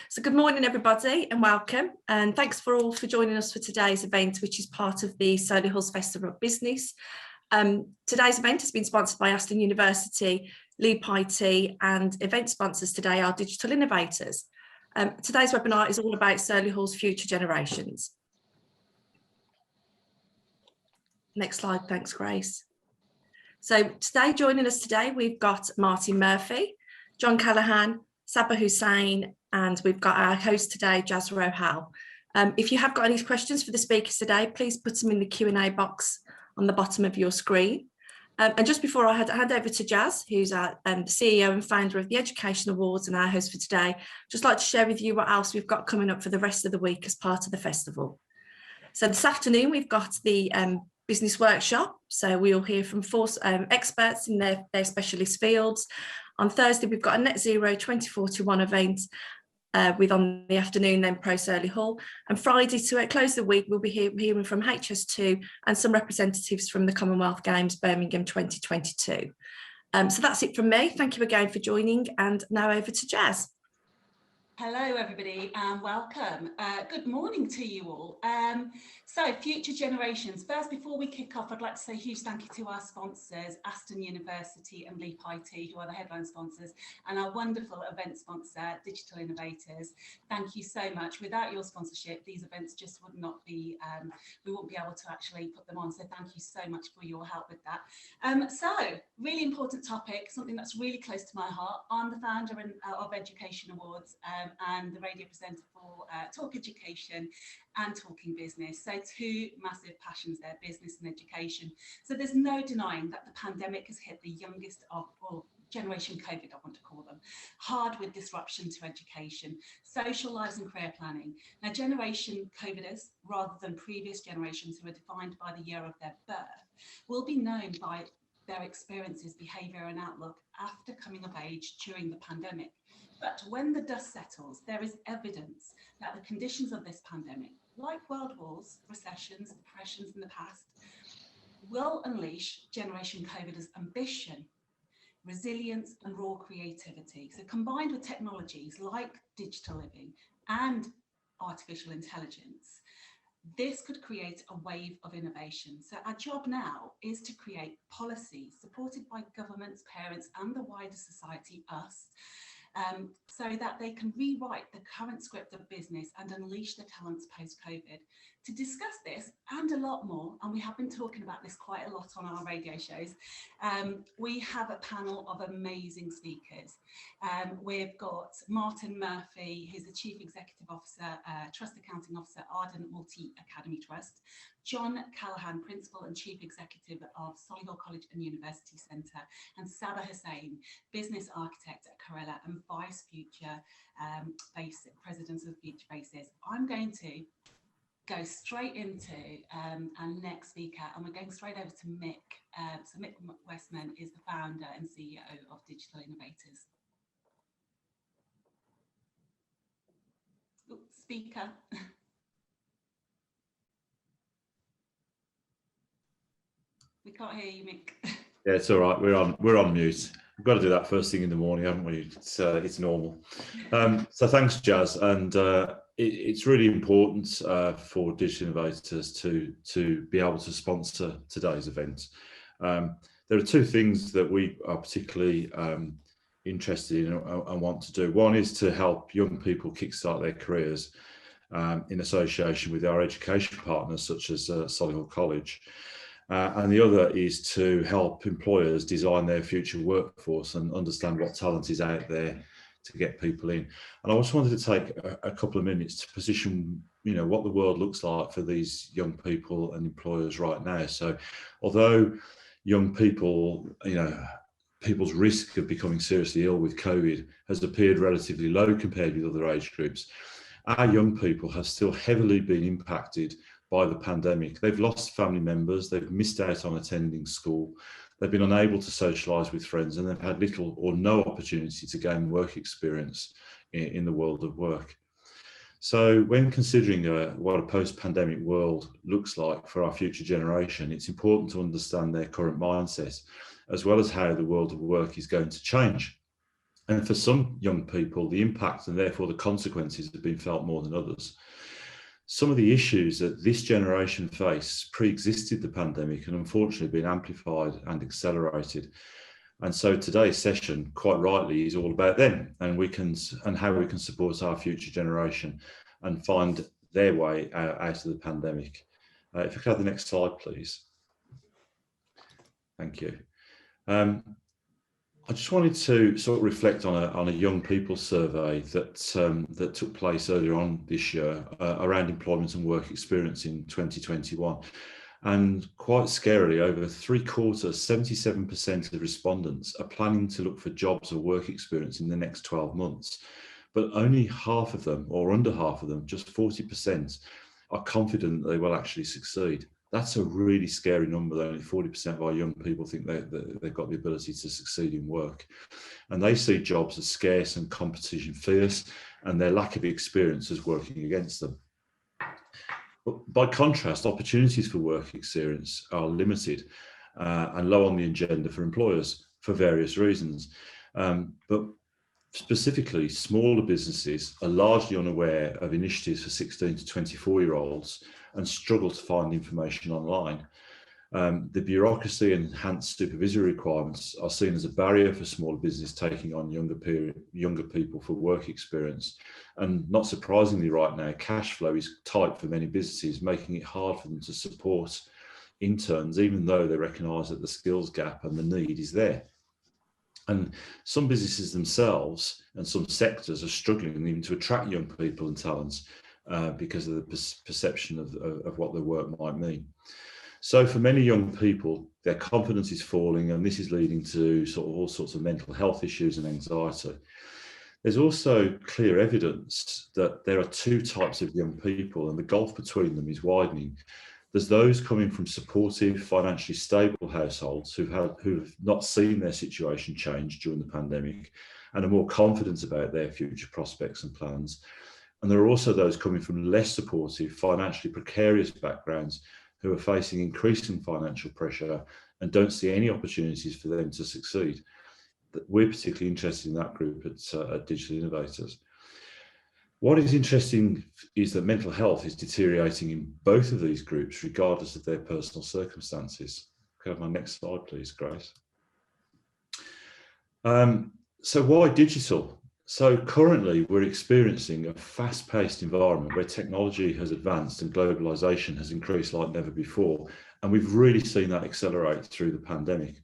So good morning, everybody, and welcome. And thanks for joining us for today's event, which is part of the Solihull Festival of Business. Today's event has been sponsored by Arden University, Leap IT, and event sponsors today are Digital Innovators. Today's webinar is all about Solihull's future generations. Next slide, thanks, Grace. So today, joining us today, we've got Martin Murphy, John Callaghan, Sabah Hussain, and we've got our host today, Jas Rohel. If you have got any questions for the speakers today, please put them in the Q&A box on the bottom of your screen. And just before I hand over to Jas, who's the CEO and founder of the Education Awards and our host for today, just like to share with you what else we've got coming up for the rest of the week as part of the festival. So this afternoon, we've got the business workshop. So we'll hear from four experts in their specialist fields. On Thursday, we've got a Net Zero 2041 event with on the afternoon then Pro Solihull, and Friday to close the week we'll be hearing from HS2 and some representatives from the Commonwealth Games Birmingham 2022. So that's it from me. Thank you again for joining, and now over to Jas. Hello everybody and welcome. Good morning to you all. So future generations. First, before we kick off, I'd like to say a huge thank you to our sponsors, Arden University and Leap IT, who are the headline sponsors, and our wonderful event sponsor, Digital Innovators. Thank you so much. Without your sponsorship, these events just would not be, we wouldn't be able to actually put them on. So thank you so much for your help with that. So really important topic, something that's really close to my heart. I'm the founder of Education Awards and the radio presenter for Talk Education and Talking Business. So two massive passions there, business and education. So there's no denying that the pandemic has hit the youngest of, or Generation COVID, I want to call them, hard with disruption to education, social lives and career planning. Now, Generation COVIDers, rather than previous generations who are defined by the year of their birth, will be known by their experiences, behaviour and outlook after coming of age during the pandemic. But when the dust settles, there is evidence that the conditions of this pandemic, like world wars, recessions, depressions in the past, will unleash Generation COVIDers' ambition, resilience and raw creativity. So combined with technologies like digital living and artificial intelligence, this could create a wave of innovation. So our job now is to create policies supported by governments, parents and the wider society, us, so that they can rewrite the current script of business and unleash the talents post-COVID. To discuss this and a lot more, and we have been talking about this quite a lot on our radio shows, we have a panel of amazing speakers. We've got Martin Murphy, who's the Chief Executive Officer, Trust Accounting Officer, Arden Multi Academy Trust, John Callaghan, Principal and Chief Executive of Solihull College University Centre, and Sabah Hussain, Business Architect at Correla and Vice Future President of Future Bases. I'm going to go straight into our next speaker, and we're going straight over to Mick. So Mick Westman is the founder and CEO of Digital Innovators. Oops, speaker. We can't hear you, Mick. Yeah, it's all right. We're on mute. We've got to do that first thing in the morning, haven't we? It's normal. So thanks, Jas, and it's really important for Digital Innovators to be able to sponsor today's event. There are two things that we are particularly interested in and want to do. One is to help young people kickstart their careers in association with our education partners, such as Solihull College. And the other is to help employers design their future workforce and understand what talent is out there to get people in. And I just wanted to take a couple of minutes to position, what the world looks like for these young people and employers right now. So although young people, people's risk of becoming seriously ill with COVID has appeared relatively low compared with other age groups, our young people have still heavily been impacted by the pandemic. They've lost family members, they've missed out on attending school, they've been unable to socialise with friends, and they've had little or no opportunity to gain work experience in the world of work. So when considering what a post-pandemic world looks like for our future generation, it's important to understand their current mindset, as well as how the world of work is going to change. And for some young people, the impact and therefore the consequences have been felt more than others. Some of the issues that this generation face pre-existed the pandemic and unfortunately been amplified and accelerated. And so today's session, quite rightly, is all about them and how we can support our future generation and find their way out of the pandemic. If you could have the next slide, please. Thank you. I just wanted to sort of reflect on a young people survey that took place earlier on this year around employment and work experience in 2021. And quite scarily, over 3/4, 77% of respondents are planning to look for jobs or work experience in the next 12 months. But only half of them, or under half of them, just 40%, are confident they will actually succeed. That's a really scary number that only 40% of our young people think they've got the ability to succeed in work. And they see jobs as scarce and competition fierce, and their lack of experience is working against them. But by contrast, opportunities for work experience are limited and low on the agenda for employers for various reasons. But specifically, smaller businesses are largely unaware of initiatives for 16 to 24-year-olds and struggle to find information online. The bureaucracy and enhanced supervisory requirements are seen as a barrier for smaller business taking on younger people for work experience. And not surprisingly, right now, cash flow is tight for many businesses, making it hard for them to support interns, even though they recognise that the skills gap and the need is there. And some businesses themselves and some sectors are struggling even to attract young people and talents because of the perception of what their work might mean. So for many young people, their confidence is falling, and this is leading to sort of all sorts of mental health issues and anxiety. There's also clear evidence that there are two types of young people, and the gulf between them is widening. There's those coming from supportive, financially stable households who've not seen their situation change during the pandemic and are more confident about their future prospects and plans. And there are also those coming from less supportive, financially precarious backgrounds who are facing increasing financial pressure and don't see any opportunities for them to succeed. We're particularly interested in that group at Digital Innovators. What is interesting is that mental health is deteriorating in both of these groups, regardless of their personal circumstances. Can I have my next slide, please, Grace? So why digital? So currently we're experiencing a fast-paced environment where technology has advanced and globalization has increased like never before. And we've really seen that accelerate through the pandemic.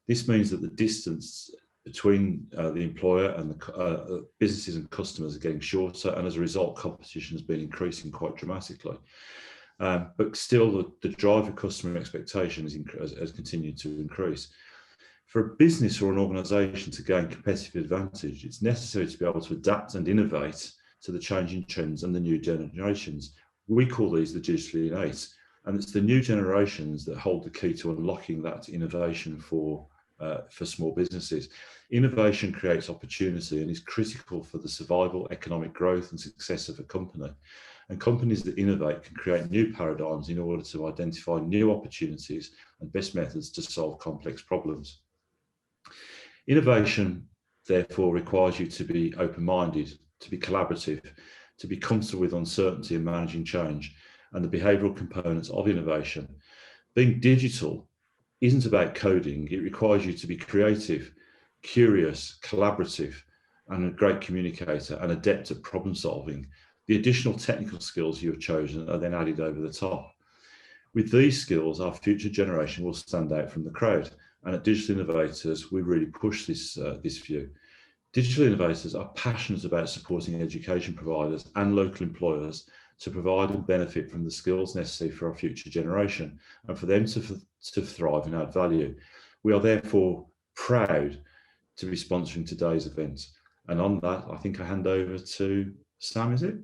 This means that the distance between the employer and the businesses and customers are getting shorter, and as a result, competition has been increasing quite dramatically. But still, the drive for customer expectation has continued to increase. For a business or an organisation to gain competitive advantage, it's necessary to be able to adapt and innovate to the changing trends and the new generations. We call these the digitally innate, and it's the new generations that hold the key to unlocking that innovation for small businesses. Innovation creates opportunity and is critical for the survival, economic growth and success of a company. And companies that innovate can create new paradigms in order to identify new opportunities and best methods to solve complex problems. Innovation, therefore, requires you to be open-minded, to be collaborative, to be comfortable with uncertainty and managing change, and the behavioural components of innovation. Being digital isn't about coding. It requires you to be creative, curious, collaborative, and a great communicator and adept at problem solving. The additional technical skills you have chosen are then added over the top. With these skills, our future generation will stand out from the crowd. And at Digital Innovators, we really push this view. Digital Innovators are passionate about supporting education providers and local employers to provide and benefit from the skills necessary for our future generation and for them to thrive and add value. We are therefore proud to be sponsoring today's event. And on that, I think I hand over to Sam, is it?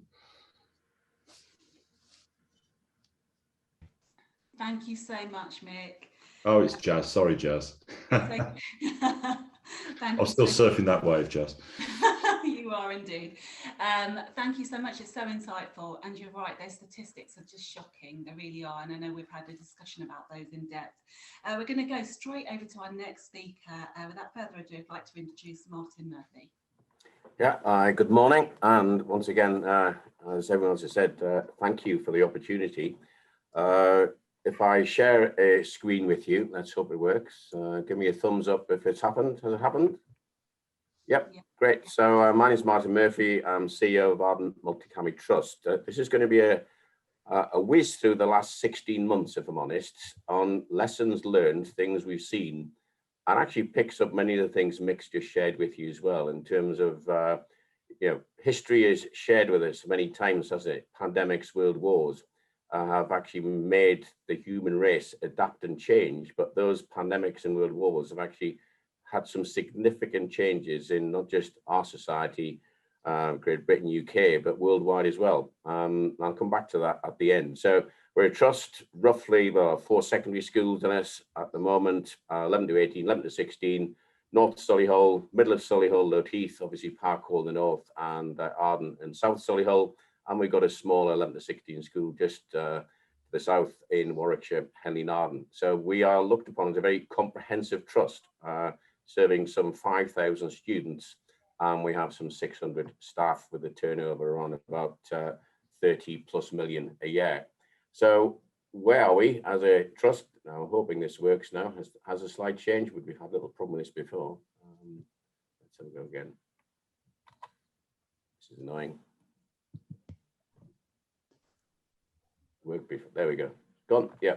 Thank you so much, Mick. Oh, it's Jas. Sorry, Jas. I'm still surfing that wave, Jas. You are indeed. Thank you so much. It's so insightful. And you're right, their statistics are just shocking. They really are. And I know we've had a discussion about those in depth. We're going to go straight over to our next speaker. Without further ado, I'd like to introduce Martin Murphy. Yeah, good morning. And once again, as everyone else has said, thank you for the opportunity. If I share a screen with you, let's hope it works. Give me a thumbs up if it's happened. Has it happened? Yep, great. So my name is Martin Murphy. I'm CEO of Arden Multi Academy Trust. This is going to be a whiz through the last 16 months, if I'm honest, on lessons learned, things we've seen, and actually picks up many of the things Mick's just shared with you as well, in terms of, history is shared with us many times, hasn't it? Pandemics, world wars have actually made the human race adapt and change, but those pandemics and world wars have actually had some significant changes in not just our society, Great Britain, UK, but worldwide as well. I'll come back to that at the end. So we're a trust, roughly 4 secondary schools in us at the moment, 11 to 18, 11 to 16, North Solihull, middle of Solihull, Low Heath, obviously Parkhall in the north, and Arden and South Solihull. And we've got a smaller 11 to 16 school just to the south in Warwickshire, Henley and Arden. So we are looked upon as a very comprehensive trust, serving some 5,000 students. And we have some 600 staff with a turnover on about 30 plus million a year. So where are we as a trust? Now, I'm hoping this works now. Has a slide changed? We've had a little problem with this before. Let's have a go again. This is annoying. Work before. There we go. Gone. Yeah.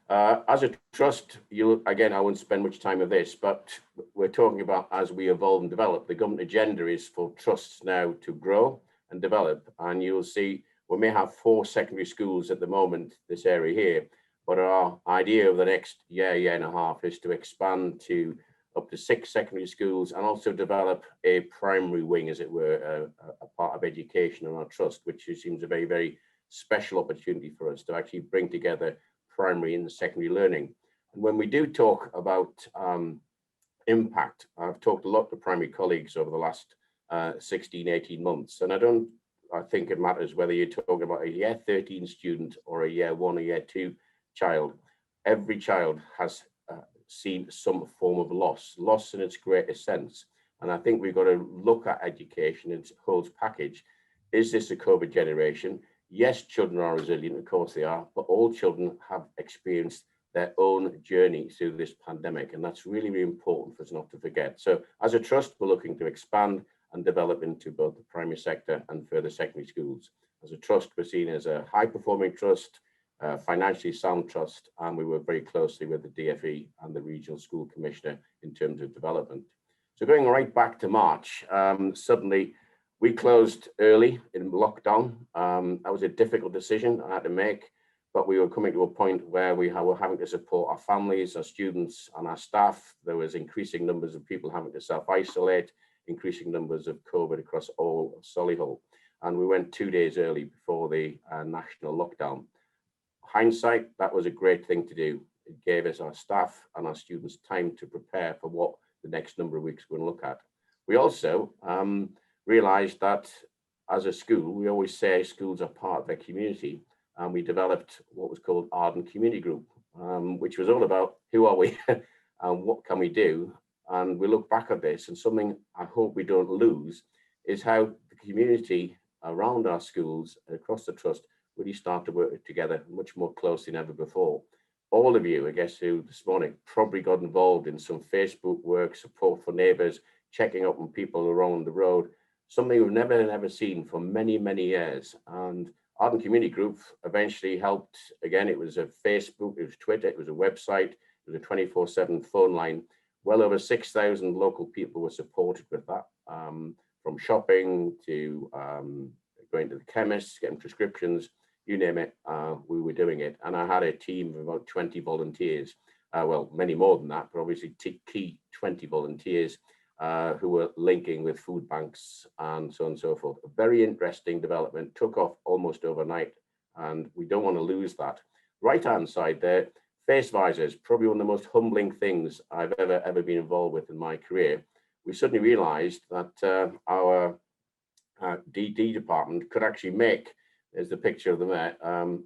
As a trust, again, I won't spend much time with this, but we're talking about as we evolve and develop. The government agenda is for trusts now to grow and develop, and you'll see we may have 4 secondary schools at the moment, this area here, but our idea over the next year and a half is to expand to up to 6 secondary schools and also develop a primary wing, as it were, a part of education in our trust, which seems a very, very special opportunity for us to actually bring together primary and secondary learning. And when we do talk about impact, I've talked a lot to primary colleagues over the last 16, 18 months, and I think it matters whether you're talking about a year 13 student or a year 1 or year 2 child. Every child has seen some form of loss in its greatest sense. And I think we've got to look at education in its whole package. Is this a COVID generation? Yes, children are resilient, of course they are, but all children have experienced their own journey through this pandemic. And that's really, really important for us not to forget. So as a trust, we're looking to expand and develop into both the primary sector and further secondary schools. As a trust, we're seen as a high-performing trust, financially sound trust, and we work very closely with the DfE and the Regional School Commissioner in terms of development. So going right back to March, suddenly we closed early in lockdown. That was a difficult decision I had to make, but we were coming to a point where we were having to support our families, our students, and our staff. There was increasing numbers of people having to self-isolate, increasing numbers of COVID across all of Solihull. And we went 2 days early before the national lockdown. Hindsight, that was a great thing to do. It gave us, our staff and our students, time to prepare for what the next number of weeks we're going to look at. We also realized that as a school, we always say schools are part of their community, and we developed what was called Arden Community Group, which was all about who are we and what can we do. And we look back at this, and something I hope we don't lose is how the community around our schools and across the trust really start to work together much more closely than ever before. All of you, I guess, who this morning probably got involved in some Facebook work, support for neighbours, checking up on people around the road, something we've never seen for many, many years. And Arden Community Group eventually helped. Again, it was a Facebook, it was Twitter, it was a website, it was a 24/7 phone line. Well over 6,000 local people were supported with that, from shopping to going to the chemist, getting prescriptions, you name it, we were doing it. And I had a team of about 20 volunteers, well, many more than that, but obviously key 20 volunteers who were linking with food banks and so on and so forth. A very interesting development, took off almost overnight, and we don't want to lose that. Right-hand side there, face visors, probably one of the most humbling things I've ever been involved with in my career. We suddenly realized that our DD department could actually make, there's the picture of them there,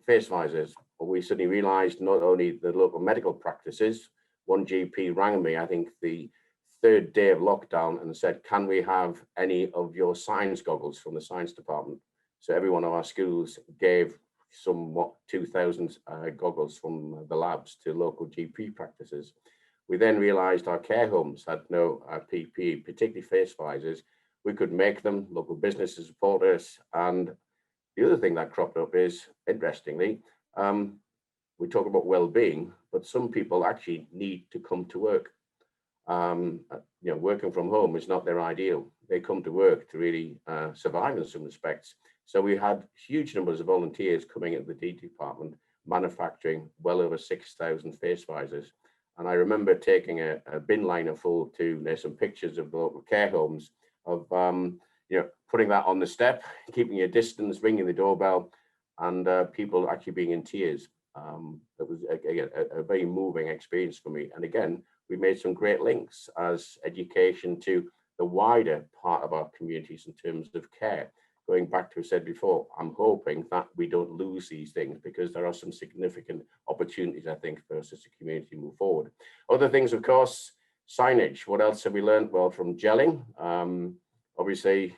face visors. But we suddenly realized not only the local medical practices, one GP rang me, I think the third day of lockdown and said, can we have any of your science goggles from the science department? So every one of our schools gave somewhat 2,000 goggles from the labs to local GP practices. We then realized our care homes had no PPE, particularly face visors. We could make them, local businesses support us. And the other thing that cropped up is, interestingly, we talk about well-being, but some people actually need to come to work. Working from home is not their ideal. They come to work to really survive in some respects. So we had huge numbers of volunteers coming into the D department, manufacturing well over 6,000 face visors. And I remember taking a bin liner full to, there's some pictures of the local care homes of, putting that on the step, keeping your distance, ringing the doorbell, and people actually being in tears. It was, again, a very moving experience for me. And again, we made some great links as education to the wider part of our communities in terms of care. Going back to what I said before, I'm hoping that we don't lose these things, because there are some significant opportunities, I think, for us as a community to move forward. Other things, of course, signage. What else have we learned? Well, from gelling, obviously,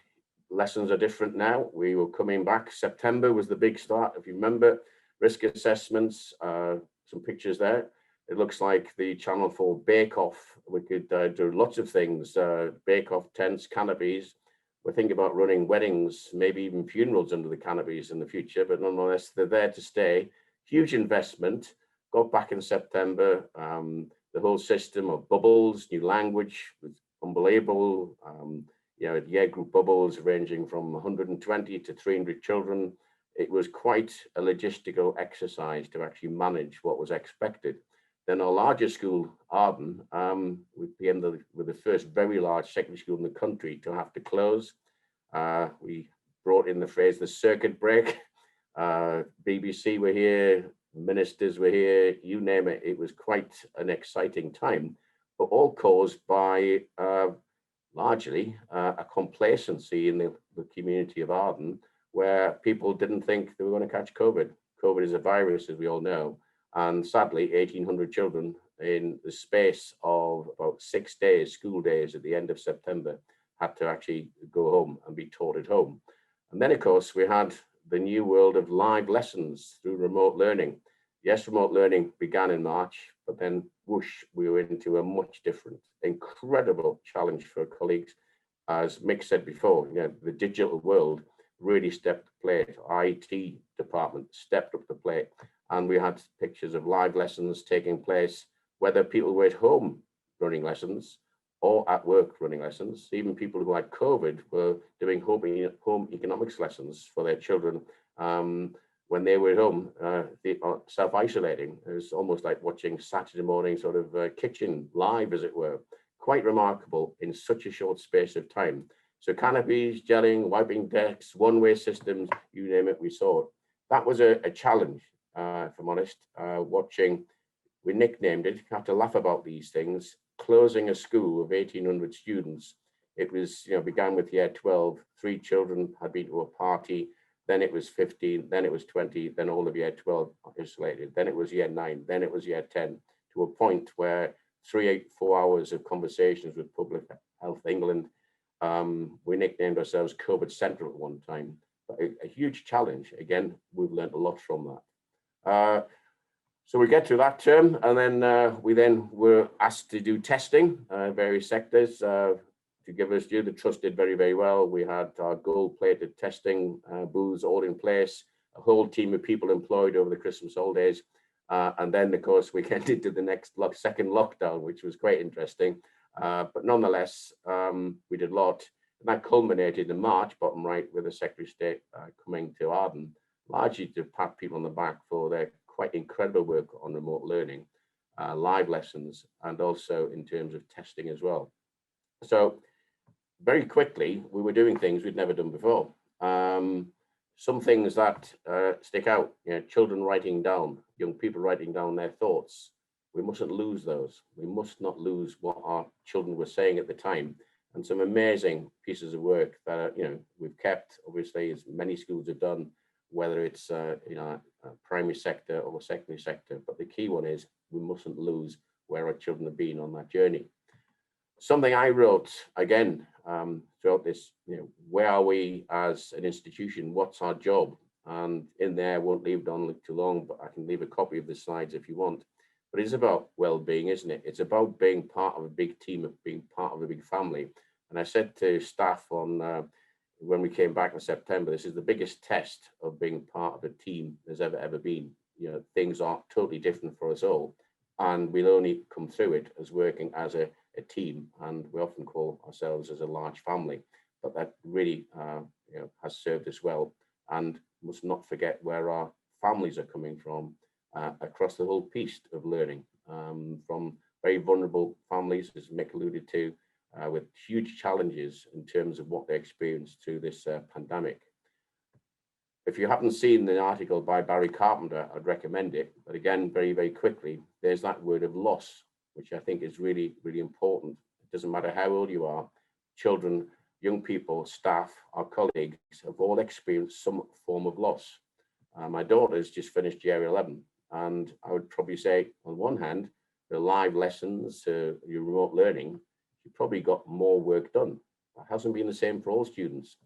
lessons are different now. We were coming back. September was the big start. If you remember, risk assessments, some pictures there. It looks like the Channel 4 bake-off. We could do lots of things, bake-off tents, canopies. We're thinking about running weddings, maybe even funerals under the canopies in the future, but nonetheless, they're there to stay. Huge investment. Got back in September. The whole system of bubbles, new language was unbelievable. Year group bubbles ranging from 120 to 300 children. It was quite a logistical exercise to actually manage what was expected. Then our largest school, Arden, we ended with the first very large secondary school in the country to have to close. We brought in the phrase, the circuit break. BBC were here, ministers were here, you name it. It was quite an exciting time, but all caused by largely a complacency in the community of Arden, where people didn't think they were going to catch COVID. COVID is a virus, as we all know. And sadly, 1,800 children in the space of about 6 days, school days at the end of September, had to actually go home and be taught at home. And then, of course, we had the new world of live lessons through remote learning. Yes, remote learning began in March, but then whoosh, we were into a much different, incredible challenge for colleagues. As Mick said before, the digital world really stepped up the plate. IT department stepped up the plate. And we had pictures of live lessons taking place, whether people were at home running lessons or at work running lessons. Even people who had COVID were doing home economics lessons for their children when they were at home, self-isolating. It was almost like watching Saturday morning sort of kitchen live, as it were. Quite remarkable in such a short space of time. So canopies, gelling, wiping decks, one-way systems, you name it, we saw it. That was a challenge. If I'm honest, watching, we nicknamed it, have to laugh about these things, closing a school of 1,800 students. It was, began with year 12, 3 children had been to a party, then it was 15, then it was 20, then all of year 12 isolated, then it was year 9, then it was year 10, to a point where 4 hours of conversations with Public Health England. We nicknamed ourselves COVID Central at one time. A huge challenge. Again, we've learned a lot from that. So we get to that term, and then we were asked to do testing, various sectors to give us due. The trust did very, very well. We had our gold-plated testing booths all in place, a whole team of people employed over the Christmas holidays, and then, of course, we went into the next second lockdown, which was quite interesting. But nonetheless, we did a lot, and that culminated in March, bottom right, with the Secretary of State coming to Arden, largely to pat people on the back for their quite incredible work on remote learning, live lessons, and also in terms of testing as well. So very quickly, we were doing things we'd never done before. Some things that stick out, children writing down, young people writing down their thoughts. We mustn't lose those. We must not lose what our children were saying at the time. And some amazing pieces of work that, we've kept, obviously, as many schools have done, whether it's primary sector or secondary sector. But the key one is we mustn't lose where our children have been on that journey. Something I wrote again throughout this, where are we as an institution? What's our job? And in there, I won't leave it on too long, but I can leave a copy of the slides if you want. But it's about well-being, isn't it? It's about being part of a big team, of being part of a big family. And I said to staff on when we came back in September, this is the biggest test of being part of a team there's ever been. Things are totally different for us all, and we'll only come through it as working as a team. And we often call ourselves as a large family, but that really has served us well. And must not forget where our families are coming from across the whole piece of learning, from very vulnerable families, as Mick alluded to, with huge challenges in terms of what they experienced through this pandemic. If you haven't seen the article by Barry Carpenter, I'd recommend it. But again, very, very quickly, there's that word of loss, which I think is really, really important. It doesn't matter how old you are, children, young people, staff, our colleagues have all experienced some form of loss. My daughter's just finished year 11, and I would probably say, on one hand, the live lessons, your remote learning, she probably got more work done. That hasn't been the same for all students,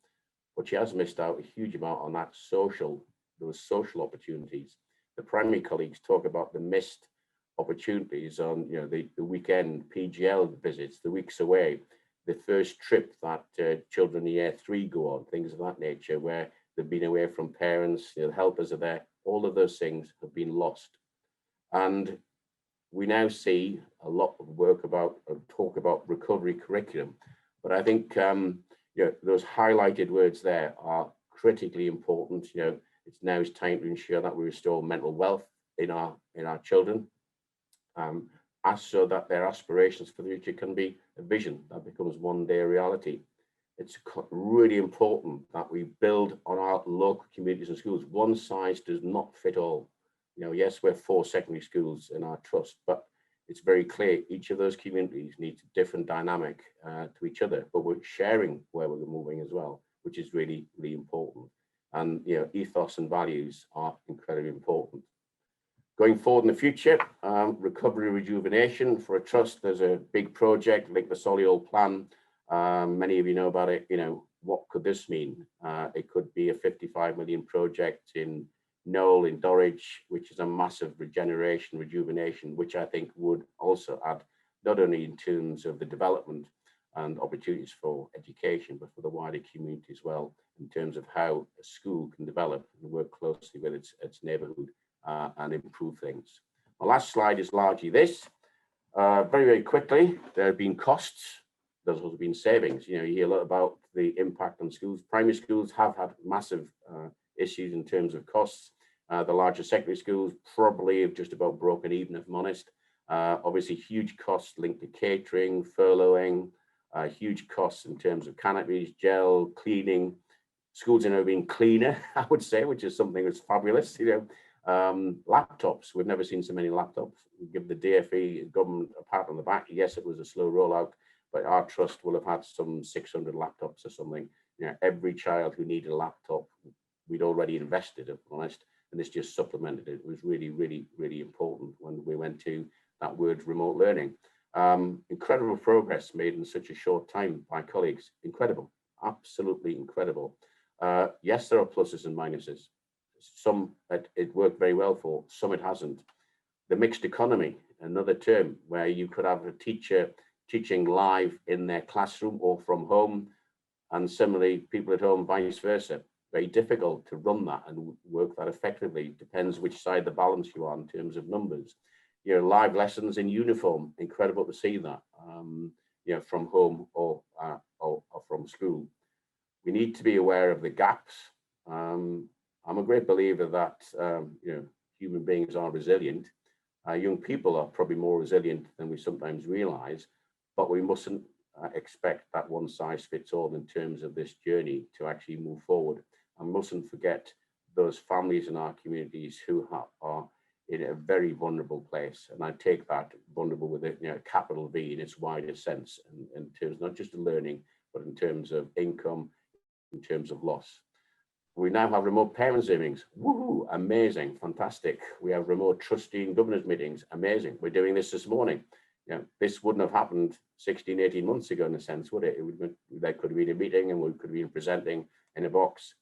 but she has missed out a huge amount on those social opportunities. The primary colleagues talk about the missed opportunities on the weekend PGL visits, the weeks away, the first trip that children in year 3 go on, things of that nature, where they've been away from parents, the helpers are there. All of those things have been lost. And we now see a lot of talk about recovery curriculum. But I think those highlighted words there are critically important. It's now time to ensure that we restore mental wealth in our children, so that their aspirations for the future can be a vision that becomes one day reality. It's really important that we build on our local communities and schools. One size does not fit all. Yes, we're 4 secondary schools in our trust, but it's very clear each of those communities needs a different dynamic to each other, but we're sharing where we're moving as well, which is really, really important. And ethos and values are incredibly important. Going forward in the future, recovery rejuvenation for a trust, there's a big project like the Solihull plan. Many of you know about it. What could this mean? It could be a 55 million project in Knoll, in Dorridge, which is a massive rejuvenation, which I think would also add, not only in terms of the development and opportunities for education, but for the wider community as well, in terms of how a school can develop and work closely with its neighbourhood and improve things. My last slide is largely this. Very, very quickly, there have been costs. There's also been savings. You hear a lot about the impact on schools. Primary schools have had massive issues in terms of costs. The larger secondary schools probably have just about broken even, if I'm honest. Obviously, huge costs linked to catering, furloughing, huge costs in terms of canopies, gel, cleaning. Schools are now being cleaner, I would say, which is something that's fabulous. Laptops, we've never seen so many laptops. We give the DfE government a pat on the back. Yes, it was a slow rollout, but our trust will have had some 600 laptops or something. Every child who needed a laptop, we'd already invested, if I'm honest, and this just supplemented it. It was really, really, really important when we went to that word remote learning. Incredible progress made in such a short time by colleagues. Incredible, absolutely incredible. Yes, there are pluses and minuses. Some it worked very well for, some it hasn't. The mixed economy, another term where you could have a teacher teaching live in their classroom or from home, and similarly people at home, vice versa. Very difficult to run that and work that effectively. Depends which side the balance you are in terms of numbers. Live lessons in uniform, incredible to see that, from home or from school. We need to be aware of the gaps. I'm a great believer that human beings are resilient. Young people are probably more resilient than we sometimes realize, but we mustn't expect that one size fits all in terms of this journey to actually move forward. And mustn't forget those families in our communities who are in a very vulnerable place. And I take that vulnerable with a capital V in its widest sense, in terms not just of learning, but in terms of income, in terms of loss. We now have remote parents' meetings. Woohoo, amazing, fantastic. We have remote trustee and governors meetings, amazing. We're doing this morning. this wouldn't have happened 16, 18 months ago in a sense, would it? There could have been a meeting and we could have been presenting in a box.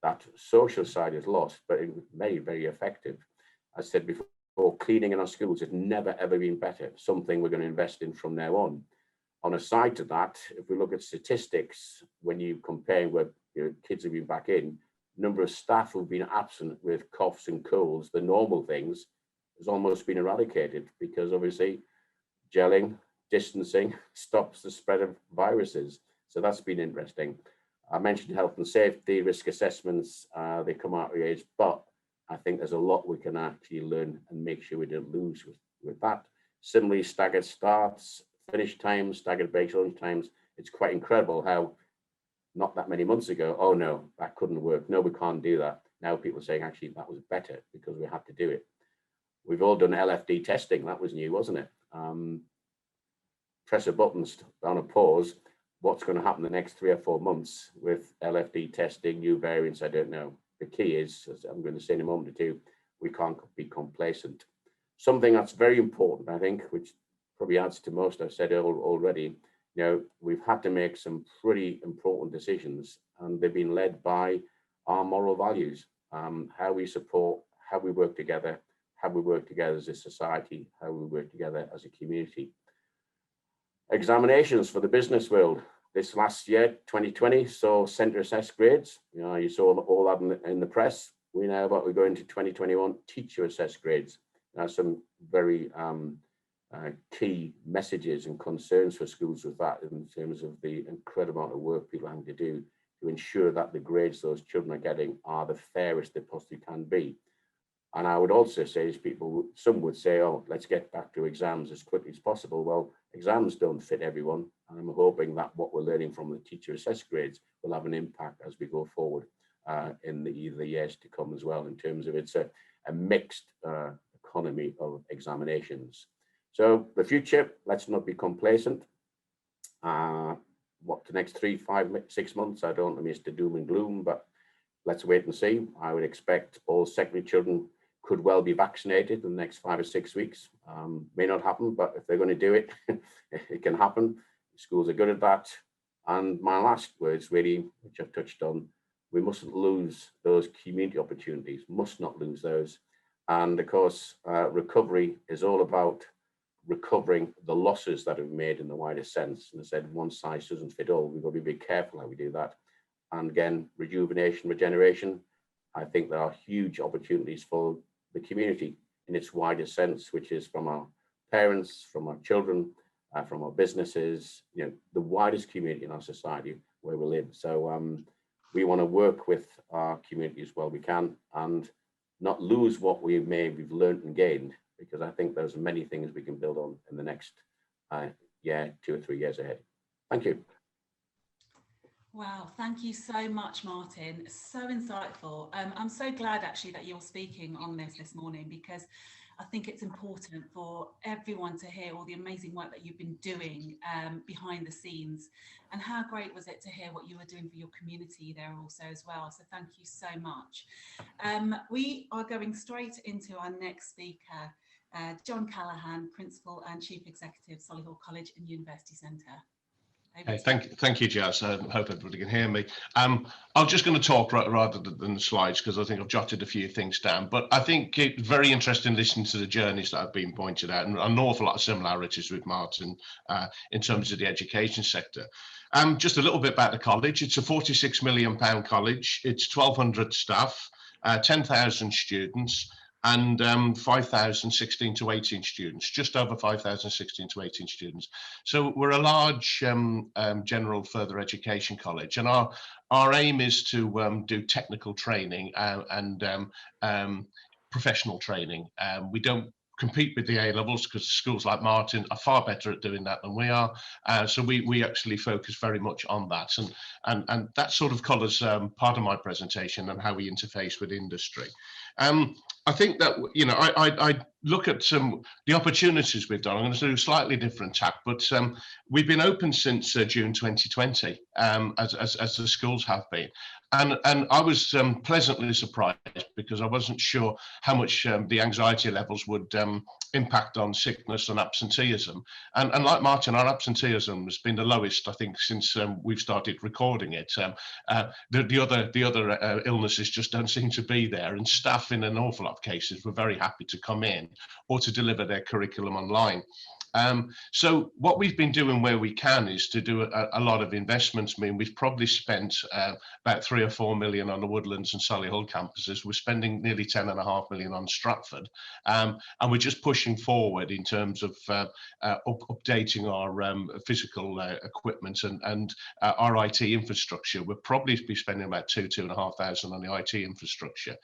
That social side is lost, but it was very, very effective. I said before, cleaning in our schools has never, ever been better. Something we're going to invest in from now on. On a side to that, if we look at statistics, when you compare where kids have been back in, number of staff who've been absent with coughs and colds, the normal things, has almost been eradicated, because obviously gelling, distancing stops the spread of viruses. So that's been interesting. I mentioned health and safety, risk assessments, they come out of age, but I think there's a lot we can actually learn and make sure we don't lose with that. Similarly, staggered starts, finish times, staggered breaks, lunch times. It's quite incredible how not that many months ago, oh no, that couldn't work. No, we can't do that. Now people are saying, actually, that was better because we had to do it. We've all done LFD testing. That was new, wasn't it? Press a button on a pause. What's going to happen the next 3 or 4 months with LFD testing, new variants? I don't know. The key is, as I'm going to say in a moment or two, we can't be complacent. Something that's very important, I think, which probably adds to most I've said already, we've had to make some pretty important decisions, and they've been led by our moral values, how we support, how we work together, as a society, how we work together as a community. Examinations for the business world. This last year, 2020, saw centre assessed grades. You saw all that in the press. We know about we're going to 2021 teacher assessed grades. Some very key messages and concerns for schools with that, in terms of the incredible amount of work people are having to do to ensure that the grades those children are getting are the fairest they possibly can be. And I would also say, as some would say, oh, let's get back to exams as quickly as possible. Well, exams don't fit everyone. And I'm hoping that what we're learning from the teacher assessed grades will have an impact as we go forward in the years to come as well, in terms of it's a mixed economy of examinations. So the future, let's not be complacent. What the next 3, 5, 6 months, I don't know, Mr. Doom and Gloom, but let's wait and see. I would expect all secondary children could well be vaccinated in the next 5 or 6 weeks. May not happen, but if they're going to do it, it can happen. Schools are good at that. And my last words, really, which I've touched on, we mustn't lose those community opportunities, must not lose those. And of course, recovery is all about recovering the losses that have made in the wider sense. And I said, one size doesn't fit all. We've got to be very careful how we do that. And again, rejuvenation, regeneration, I think there are huge opportunities for the community in its wider sense, which is from our parents, from our children, from our businesses, the widest community in our society where we live. So we want to work with our community as well we can, and not lose what we've learned and gained, because I think there's many things we can build on in the next year, 2 or 3 years ahead. Thank you. Wow, thank you so much, Martin. So insightful. I'm so glad actually that you're speaking on this morning, because I think it's important for everyone to hear all the amazing work that you've been doing behind the scenes, and how great was it to hear what you were doing for your community there also as well. So thank you so much. We are going straight into our next speaker, John Callaghan, Principal and Chief Executive, Solihull College and University Centre. Hey, thank you, Jas. I hope everybody can hear me. I'm just going to talk rather than the slides, because I think I've jotted a few things down. But I think it's very interesting listening to the journeys that have been pointed out, and an awful lot of similarities with Martin in terms of the education sector. Just a little bit about the college. It's a £46 million college. It's 1,200 staff, 10,000 students, and 5,000 16 to 18 students, just over 5,000 16 to 18 students. So we're a large general further education college, and our aim is to do technical training and professional training. We don't compete with the A-levels, because schools like Martin are far better at doing that than we are. So we actually focus very much on that, and that sort of colours part of my presentation and how we interface with industry. I think that, I look at the opportunities we've done. I'm going to do a slightly different tack, but we've been open since June 2020, as the schools have been. And I was pleasantly surprised, because I wasn't sure how much the anxiety levels would impact on sickness and absenteeism. And like Martin, our absenteeism has been the lowest, I think, since we've started recording it. The other illnesses just don't seem to be there, and staff in an awful lot of cases were very happy to come in or to deliver their curriculum online. So what we've been doing where we can is to do a lot of investments. I mean, we've probably spent about 3 or 4 million on the Woodlands and Solihull campuses. We're spending nearly 10.5 million on Stratford. And we're just pushing forward in terms of updating our physical equipment and our IT infrastructure. We'll probably be spending about 2,500 on the IT infrastructure.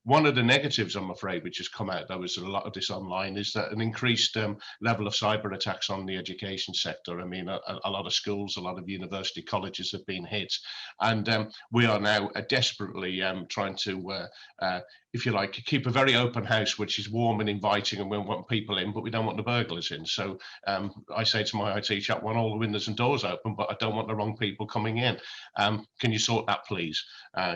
One of the negatives, I'm afraid, which has come out, there was a lot of this online, is that an increased level of cyber attacks on the education sector. I mean, a lot of schools, a lot of university colleges have been hit, and we are now desperately trying to, if you like, keep a very open house, which is warm and inviting, and we want people in, but we don't want the burglars in. So I say to my IT chap, want all the windows and doors open, but I don't want the wrong people coming in. Can you sort that, please?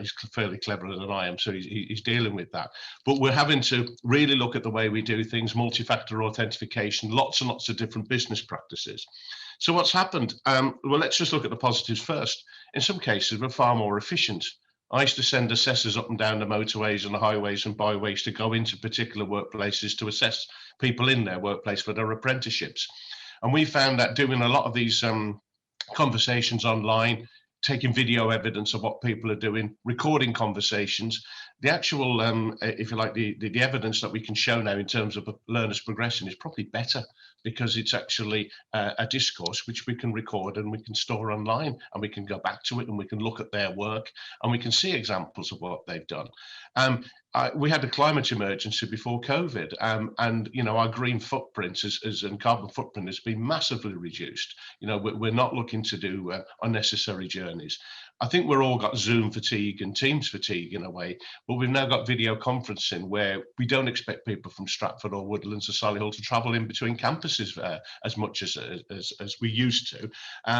He's fairly cleverer than I am, so he's dealing with that. But we're having to really look at the way we do things, multi-factor authentication, lots and lots of different business practices. So what's happened? Well, let's just look at the positives first. In some cases, we're far more efficient. I used to send assessors up and down the motorways and the highways and byways to go into particular workplaces to assess people in their workplace for their apprenticeships. And we found that doing a lot of these conversations online, taking video evidence of what people are doing, recording conversations, the actual, if you like, the evidence that we can show now in terms of learners' progression is probably better, because it's actually a discourse which we can record and we can store online, and we can go back to it and we can look at their work and we can see examples of what they've done. We had a climate emergency before COVID, and you know, our green footprint and carbon footprint has been massively reduced. You know, we're not looking to do unnecessary journeys. I think we're all got Zoom fatigue and Teams fatigue in a way, but we've now got video conferencing where we don't expect people from Stratford or Woodlands or Solihull to travel in between campuses as much as we used to,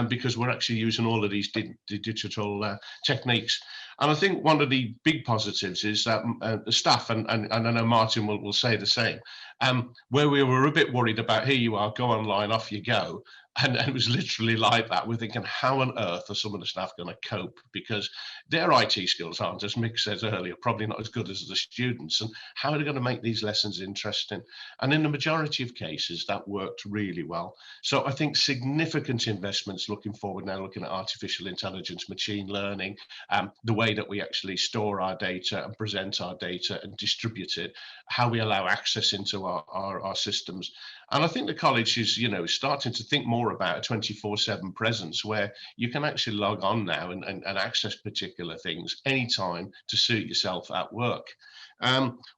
because we're actually using all of these digital techniques. And I think one of the big positives is that the staff, and I know Martin will say the same, where we were a bit worried about, here you are, go online, off you go. And it was literally like that. We're thinking, how on earth are some of the staff going to cope? Because their IT skills aren't, as Mick said earlier, probably not as good as the students. And how are they going to make these lessons interesting? And in the majority of cases, that worked really well. So I think significant investments looking forward now, looking at artificial intelligence, machine learning, the way that we actually store our data and present our data and distribute it, how we allow access into our systems. And I think the college is, you know, starting to think more about a 24/7 presence where you can actually log on now and access particular things anytime to suit yourself at work.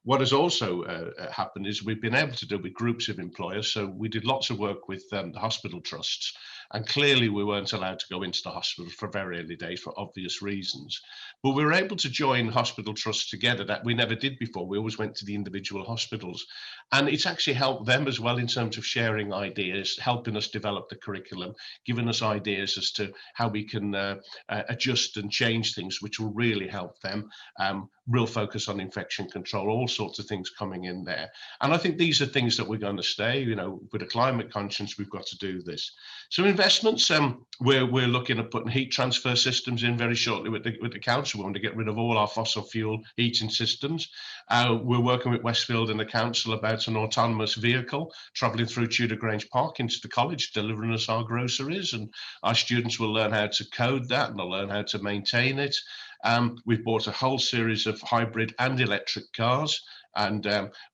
What has also happened is we've been able to do with groups of employers. So we did lots of work with the hospital trusts, and clearly we weren't allowed to go into the hospital for very early days for obvious reasons. But we were able to join hospital trusts together that we never did before. We always went to the individual hospitals. And it's actually helped them as well in terms of sharing ideas, helping us develop the curriculum, giving us ideas as to how we can adjust and change things, which will really help them. Real focus on infection control, all sorts of things coming in there. And I think these are things that we're going to stay, you know, with a climate conscience, we've got to do this. So investments, we're looking at putting heat transfer systems in very shortly with the council. We want to get rid of all our fossil fuel heating systems. We're working with Westfield and the council about an autonomous vehicle travelling through Tudor Grange Park into the college, delivering us our groceries, and our students will learn how to code that and they'll learn how to maintain it. We've bought a whole series of hybrid and electric cars, and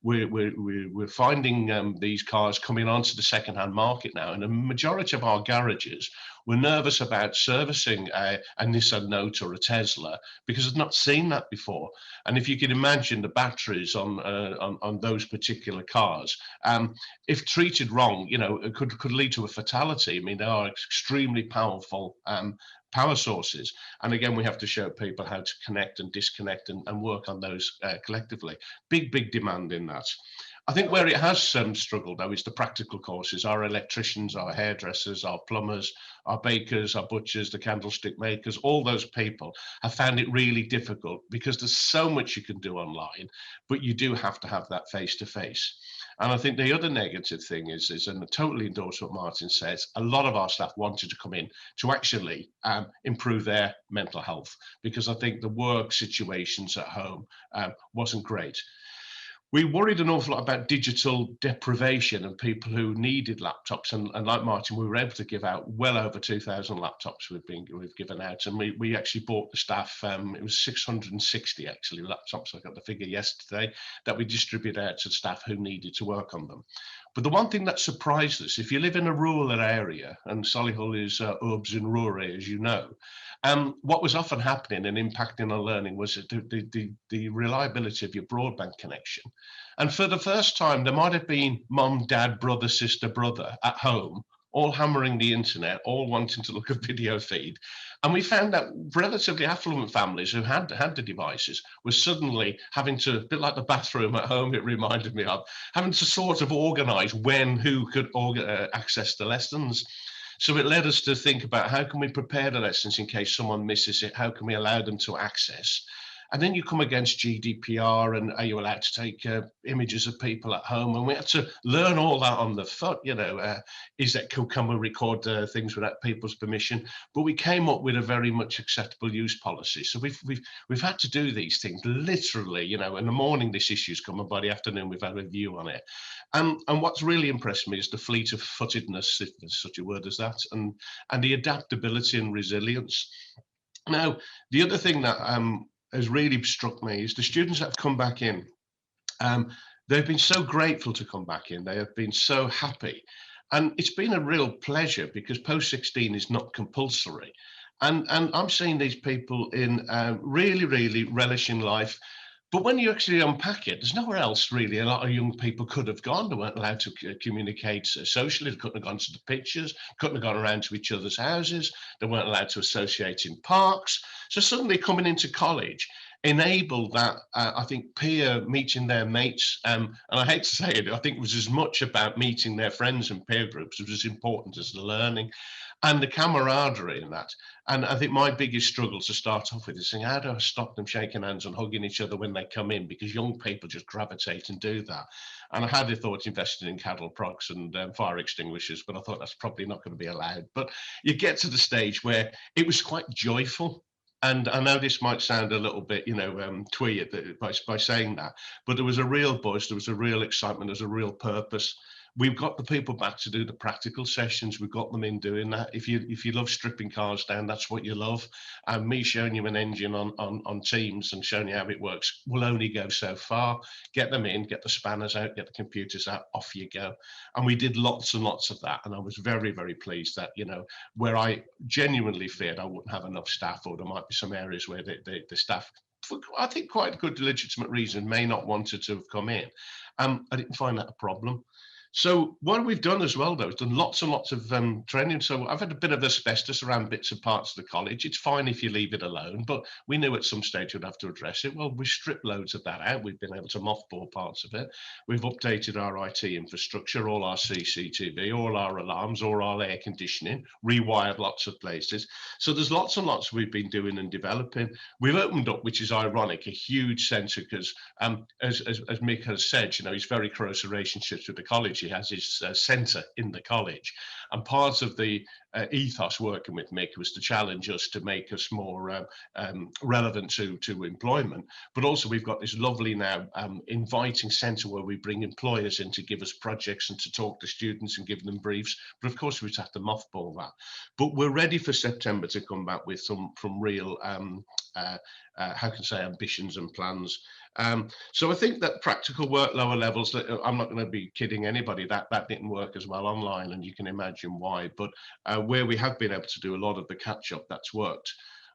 we're finding these cars coming onto the second-hand market now. And the majority of our garages were nervous about servicing a Nissan Note or a Tesla because they've not seen that before. And if you can imagine the batteries on those particular cars, if treated wrong, you know, it could lead to a fatality. I mean, they are extremely powerful power sources. And again, we have to show people how to connect and disconnect and work on those collectively. Big demand in that. I think where it has struggled, though, is the practical courses. Our electricians, our hairdressers, our plumbers, our bakers, our butchers, the candlestick makers, all those people have found it really difficult because there's so much you can do online, but you do have to have that face-to-face. And I think the other negative thing is and I totally endorse what Martin says, a lot of our staff wanted to come in to actually improve their mental health, because I think the work situations at home wasn't great. We worried an awful lot about digital deprivation and people who needed laptops. And like Martin, we were able to give out well over 2,000 laptops we've given out. And we actually bought the staff, it was 660 actually laptops, I got the figure yesterday, that we distributed out to staff who needed to work on them. But the one thing that surprised us, if you live in a rural area, and Solihull is urbs and rural, as you know, what was often happening and impacting on learning was the reliability of your broadband connection. And for the first time, there might have been mum, dad, brother, sister, brother at home, all hammering the internet, all wanting to look at video feed. And we found that relatively affluent families who had the devices were suddenly having to, a bit like the bathroom at home, it reminded me of, having to sort of organise when, who could access the lessons. So it led us to think about how can we prepare the lessons in case someone misses it, how can we allow them to access? And then you come against GDPR and are you allowed to take images of people at home? And we had to learn all that on the foot, can we record things without people's permission? But we came up with a very much acceptable use policy. So we've had to do these things literally, in the morning this issue's come and by the afternoon we've had a review on it. And what's really impressed me is the fleet of footedness, if there's such a word as that, and the adaptability and resilience. Now, the other thing that has really struck me is the students that have come back in. They've been so grateful to come back in. They have been so happy. And it's been a real pleasure because post-16 is not compulsory. And I'm seeing these people in really, really relishing life. But when you actually unpack it, there's nowhere else really a lot of young people could have gone. They weren't allowed to communicate socially. They couldn't have gone to the pictures, couldn't have gone around to each other's houses. They weren't allowed to associate in parks. So suddenly coming into college enabled that, I think, peer meeting their mates. And I hate to say it, I think it was as much about meeting their friends and peer groups. It was as important as the learning and the camaraderie in that. And I think my biggest struggle to start off with is saying, how do I stop them shaking hands and hugging each other when they come in? Because young people just gravitate and do that. And I had the thought invested in cattle procs and fire extinguishers, but I thought that's probably not going to be allowed. But you get to the stage where it was quite joyful. And I know this might sound a little bit, twee by saying that, but there was a real buzz, there was a real excitement, there was a real purpose. We've got the people back to do the practical sessions. We've got them in doing that. If you love stripping cars down, that's what you love. And me showing you an engine on Teams and showing you how it works will only go so far. Get them in, get the spanners out, get the computers out, off you go. And we did lots and lots of that. And I was very, very pleased that, where I genuinely feared I wouldn't have enough staff, or there might be some areas where the staff, for I think quite a good legitimate reason, may not wanted to have come in. I didn't find that a problem. So what we've done as well, though, is done lots and lots of training. So I've had a bit of asbestos around bits and parts of the college. It's fine if you leave it alone, but we knew at some stage we'd have to address it. Well, we stripped loads of that out. We've been able to mothball parts of it. We've updated our IT infrastructure, all our CCTV, all our alarms, all our air conditioning, rewired lots of places. So there's lots and lots we've been doing and developing. We've opened up, which is ironic, a huge centre because, as Mick has said, he's very close relationships with the college. He has his centre in the college, and part of the ethos working with Mick was to challenge us to make us more relevant to employment. But also we've got this lovely now inviting centre where we bring employers in to give us projects and to talk to students and give them briefs. But of course we just have to mothball that. But we're ready for September to come back with some real ambitions and plans. So I think that practical work, lower levels, I'm not going to be kidding anybody, that didn't work as well online, and you can imagine why. But where we have been able to do a lot of the catch up, that's worked.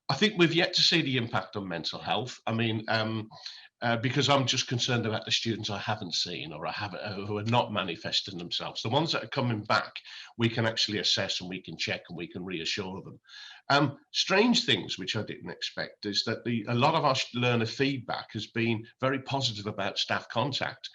I think we've yet to see the impact on mental health. I mean, because I'm just concerned about the students I haven't seen or who are not manifesting themselves. The ones that are coming back, we can actually assess and we can check and we can reassure them. Strange things, which I didn't expect, is that a lot of our learner feedback has been very positive about staff contact.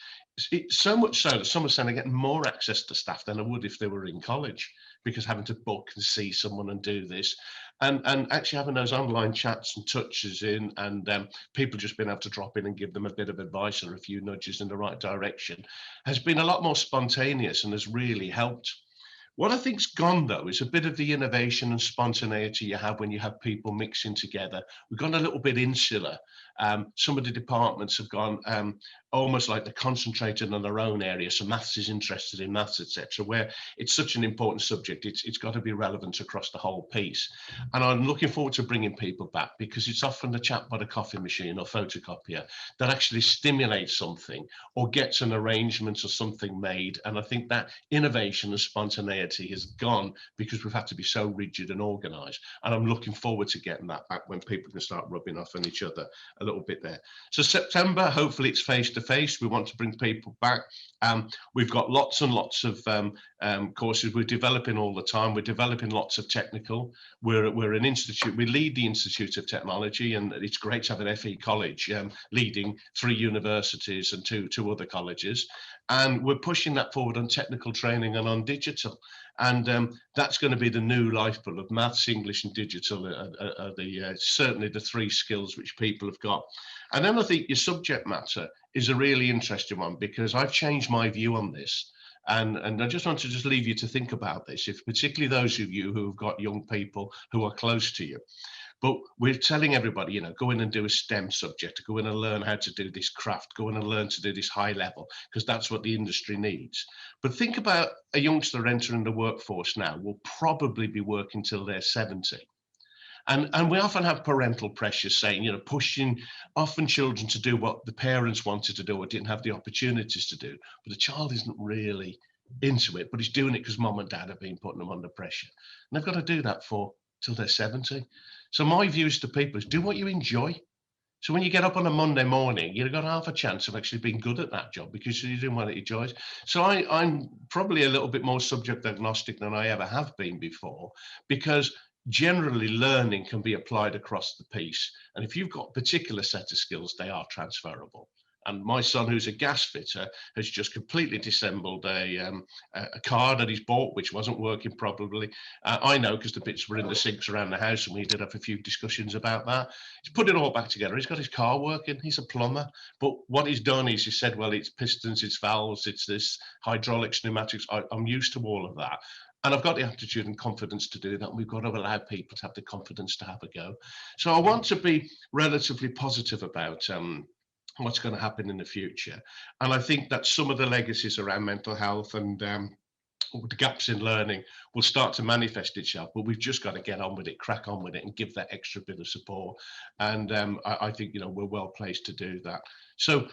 It's so much so that some are saying they're getting more access to staff than they would if they were in college, because having to book and see someone and do this. and actually having those online chats and touches in, and people just being able to drop in and give them a bit of advice or a few nudges in the right direction has been a lot more spontaneous and has really helped. What I think's gone, though, is a bit of the innovation and spontaneity you have when you have people mixing together. We've gone a little bit insular. Some of the departments have gone almost like they're concentrated on their own area. So maths is interested in maths, etc. Where it's such an important subject, it's got to be relevant across the whole piece. And I'm looking forward to bringing people back, because it's often the chat by the coffee machine or photocopier that actually stimulates something or gets an arrangement or something made. And I think that innovation and spontaneity has gone because we've had to be so rigid and organized, and I'm looking forward to getting that back when people can start rubbing off on each other a little bit there. So September, hopefully it's face to face. We want to bring people back. We've got lots and lots of courses we're developing all the time. We're developing lots of technical. We're an institute. We lead the Institute of Technology, and it's great to have an FE college leading 3 universities and two other colleges. And we're pushing that forward on technical training and on digital. And that's going to be the new lifeblood of maths, English and digital are certainly the 3 skills which people have got. And then I think your subject matter is a really interesting one, because I've changed my view on this. And I just want to just leave you to think about this, if particularly those of you who have got young people who are close to you. But we're telling everybody, you know, go in and do a STEM subject, go in and learn how to do this craft, go in and learn to do this high level, because that's what the industry needs. But think about a youngster entering the workforce now will probably be working till they're 70. And we often have parental pressure saying, you know, pushing often children to do what the parents wanted to do or didn't have the opportunities to do. But the child isn't really into it, but he's doing it because mum and dad have been putting them under pressure. And they've got to do that for till they're 70. So my views to people is do what you enjoy. So when you get up on a Monday morning, you've got half a chance of actually being good at that job because you're doing what it enjoys. So I'm probably a little bit more subject agnostic than I ever have been before, because generally learning can be applied across the piece. And if you've got a particular set of skills, they are transferable. And my son, who's a gas fitter, has just completely disassembled a car that he's bought, which wasn't working properly. I know because the bits were in the sinks around the house, and we did have a few discussions about that. He's put it all back together. He's got his car working. He's a plumber. But what he's done is he said, well, it's pistons, it's valves, it's this hydraulics, pneumatics. I'm used to all of that. And I've got the aptitude and confidence to do that. And we've got to allow people to have the confidence to have a go. So I want to be relatively positive about what's going to happen in the future. And I think that some of the legacies around mental health and the gaps in learning will start to manifest itself, but we've just got to get on with it, crack on with it, and give that extra bit of support. And I think, you know, we're well placed to do that. So,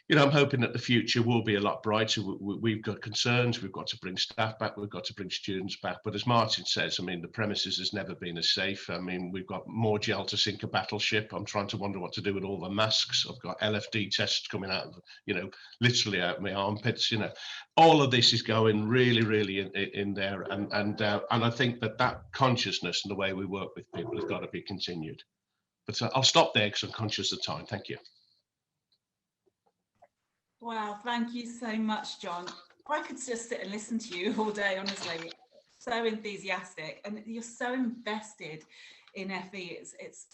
you know, I'm hoping that the future will be a lot brighter. We've got concerns. We've got to bring staff back. We've got to bring students back. But as Martin says, I mean, the premises has never been as safe. I mean, we've got more gel to sink a battleship. I'm trying to wonder what to do with all the masks. I've got LFD tests coming out, you know, literally out of my armpits. You know, all of this is going really, really in there. And I think that consciousness and the way we work with people has got to be continued. But I'll stop there because I'm conscious of time. Thank you. Wow, thank you so much, John. I could just sit and listen to you all day, honestly. So enthusiastic, and you're so invested in FE. It's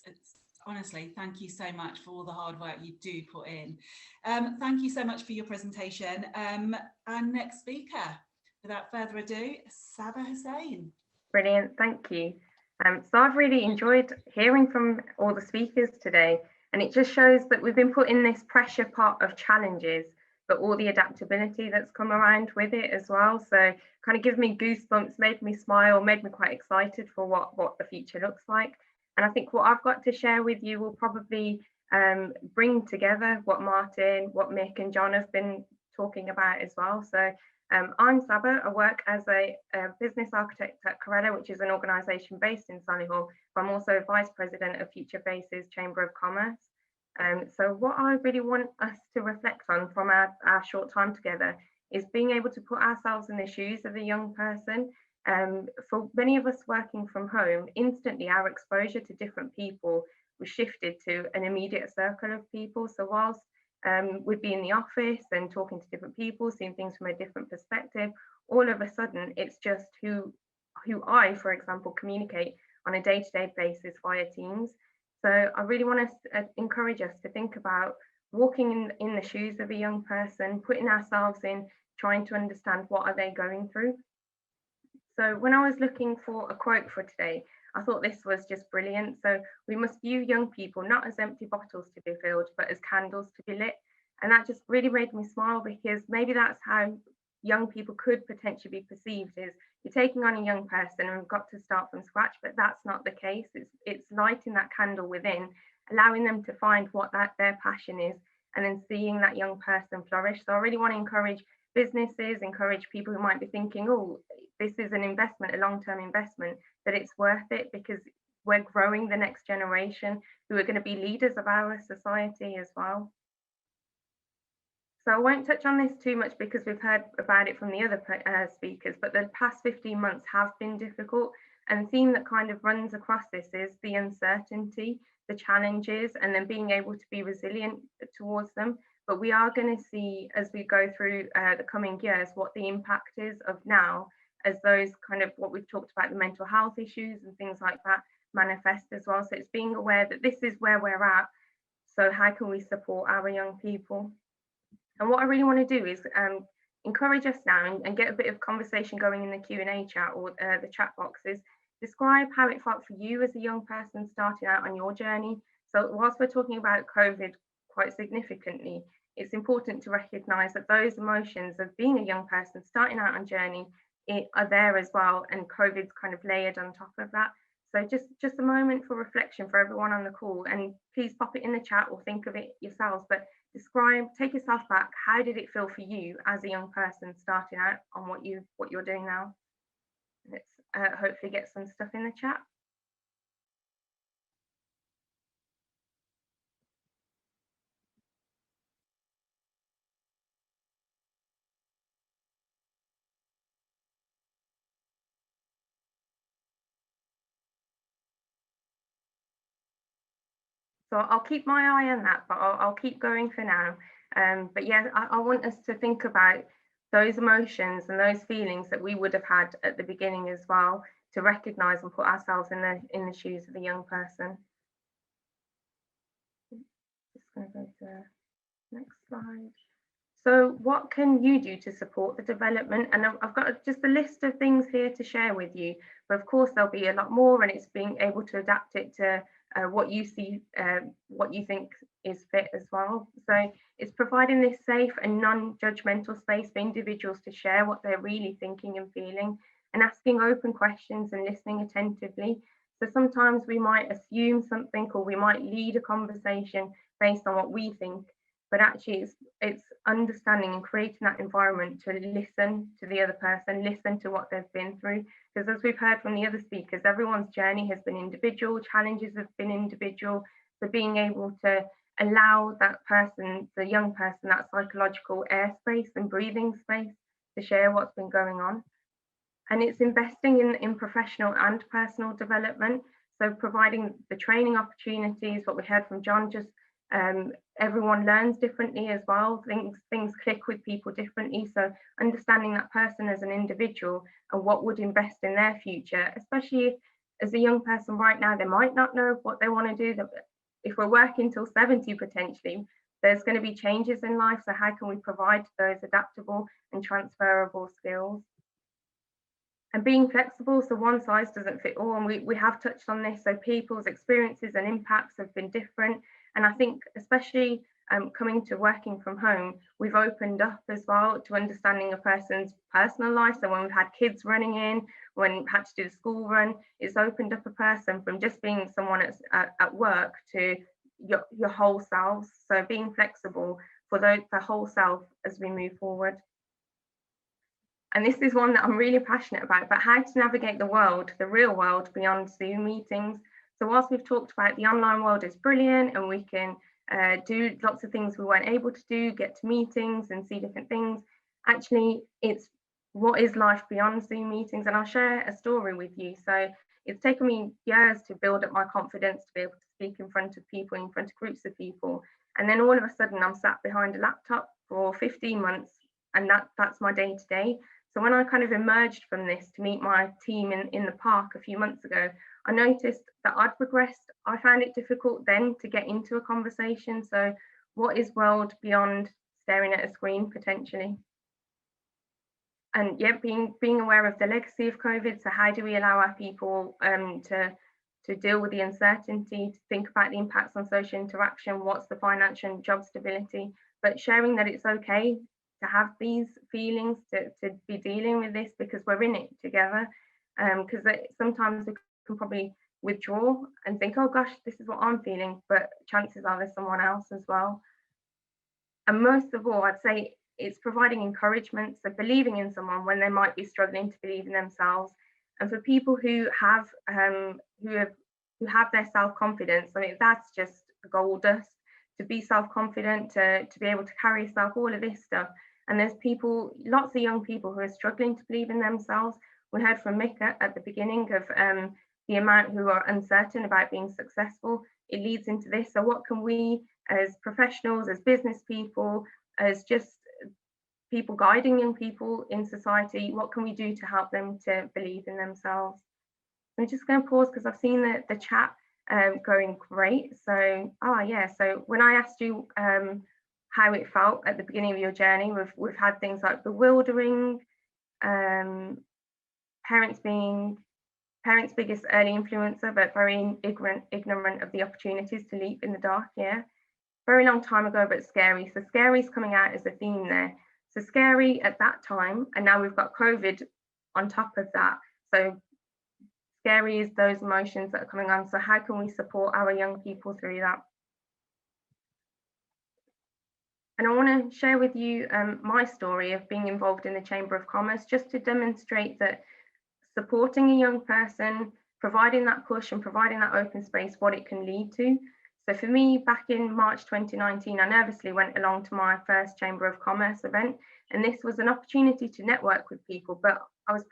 honestly, thank you so much for all the hard work you do put in. Thank you so much for your presentation. Our next speaker, without further ado, Sabah Hussain. Brilliant, thank you. So I've really enjoyed hearing from all the speakers today. And it just shows that we've been put in this pressure pot of challenges, but all the adaptability that's come around with it as well. So kind of gives me goosebumps, made me smile, made me quite excited for what the future looks like. And I think what I've got to share with you will probably bring together what Martin, what Mick and John have been talking about as well. So I'm Sabah. I work as a business architect at Correla, which is an organisation based in Solihull. I'm also Vice President of Future Faces Chamber of Commerce. So what I really want us to reflect on from our short time together is being able to put ourselves in the shoes of a young person. For many of us working from home, instantly our exposure to different people was shifted to an immediate circle of people. So whilst we'd be in the office and talking to different people, seeing things from a different perspective, all of a sudden it's just who I, for example, communicate on a day-to-day basis via Teams. So I really want to encourage us to think about walking in the shoes of a young person, putting ourselves in, trying to understand what are they going through. So when I was looking for a quote for today, I thought this was just brilliant. So we must view young people not as empty bottles to be filled, but as candles to be lit. And that just really made me smile, because maybe that's how young people could potentially be perceived, is you're taking on a young person and we've got to start from scratch, but that's not the case. It's lighting that candle within, allowing them to find what their passion is, and then seeing that young person flourish. So I really want to encourage businesses, encourage people who might be thinking, oh, this is an investment, a long-term investment, that it's worth it, because we're growing the next generation who are going to be leaders of our society as well. So I won't touch on this too much because we've heard about it from the other speakers, but the past 15 months have been difficult. And the theme that kind of runs across this is the uncertainty, the challenges, and then being able to be resilient towards them. But we are going to see, as we go through the coming years, what the impact is of now, as those kind of what we've talked about, the mental health issues and things like that, manifest as well. So it's being aware that this is where we're at. So how can we support our young people? And what I really want to do is encourage us now and get a bit of conversation going in the Q&A chat or the chat boxes. Describe how it felt for you as a young person starting out on your journey. So whilst we're talking about COVID quite significantly, it's important to recognise that those emotions of being a young person starting out on journey are there as well, and COVID's kind of layered on top of that. So just a moment for reflection for everyone on the call, and please pop it in the chat or think of it yourselves, but describe, take yourself back. How did it feel for you as a young person starting out on what you're doing now? Let's hopefully get some stuff in the chat. So I'll keep my eye on that, but I'll keep going for now. But yeah, I want us to think about those emotions and those feelings that we would have had at the beginning as well, to recognise and put ourselves in the shoes of a young person. Just going to go to the next slide. So what can you do to support the development? And I've got just a list of things here to share with you, but of course there'll be a lot more, and it's being able to adapt it to what you see, what you think is fit as well. So it's providing this safe and non-judgmental space for individuals to share what they're really thinking and feeling, and asking open questions and listening attentively. So sometimes we might assume something, or we might lead a conversation based on what we think, but actually it's understanding and creating that environment to listen to the other person, listen to what they've been through. Because as we've heard from the other speakers, everyone's journey has been individual, challenges have been individual. So being able to allow that person, the young person, that psychological airspace and breathing space to share what's been going on. And it's investing in professional and personal development. So providing the training opportunities, what we heard from John, just everyone learns differently as well. Things click with people differently. So understanding that person as an individual and what would invest in their future, especially if, as a young person right now, they might not know what they want to do. If we're working till 70 potentially, there's going to be changes in life. So how can we provide those adaptable and transferable skills? And being flexible, so one size doesn't fit all, and we have touched on this. So people's experiences and impacts have been different. And I think especially coming to working from home, we've opened up as well to understanding a person's personal life. So when we've had kids running in, when we've had to do the school run, it's opened up a person from just being someone at work to your whole selves. So being flexible for the whole self as we move forward. And this is one that I'm really passionate about how to navigate the world, the real world, beyond Zoom meetings. So whilst we've talked about the online world is brilliant and we can do lots of things we weren't able to do, get to meetings and see different things, actually it's what is life beyond Zoom meetings. And I'll share a story with you. So it's taken me years to build up my confidence to be able to speak in front of people, in front of groups of people. And then all of a sudden I'm sat behind a laptop for 15 months and that's my day to day. So when I kind of emerged from this to meet my team in the park a few months ago, I noticed that I'd progressed. I found it difficult then to get into a conversation. So what is world beyond staring at a screen potentially? And yeah, being aware of the legacy of COVID. So how do we allow our people to deal with the uncertainty, to think about the impacts on social interaction, what's the financial and job stability, but sharing that it's okay to have these feelings, to be dealing with this because we're in it together. Because sometimes we can probably withdraw and think, oh gosh, this is what I'm feeling, but chances are there's someone else as well. And most of all, I'd say it's providing encouragement, so believing in someone when they might be struggling to believe in themselves. And for people who have their self-confidence, I mean, that's just gold dust. To be self-confident, to be able to carry yourself, all of this stuff. And there's people, lots of young people who are struggling to believe in themselves. We heard from Mika at the beginning of the amount who are uncertain about being successful. It leads into this. So what can we as professionals, as business people, as just people guiding young people in society, what can we do to help them to believe in themselves? I'm just going to pause because I've seen the chat going great. So, so when I asked you how it felt at the beginning of your journey, we've had things like bewildering, parents' biggest early influencer, but very ignorant of the opportunities to leap in the dark. Yeah, very long time ago, but scary. So scary is coming out as a theme there. So scary at that time, and now we've got COVID on top of that. So scary is those emotions that are coming on. So how can we support our young people through that? And I want to share with you my story of being involved in the Chamber of Commerce, just to demonstrate that supporting a young person, providing that push and providing that open space, what it can lead to. So for me, back in March 2019, I nervously went along to my first Chamber of Commerce event. And this was an opportunity to network with people, but I was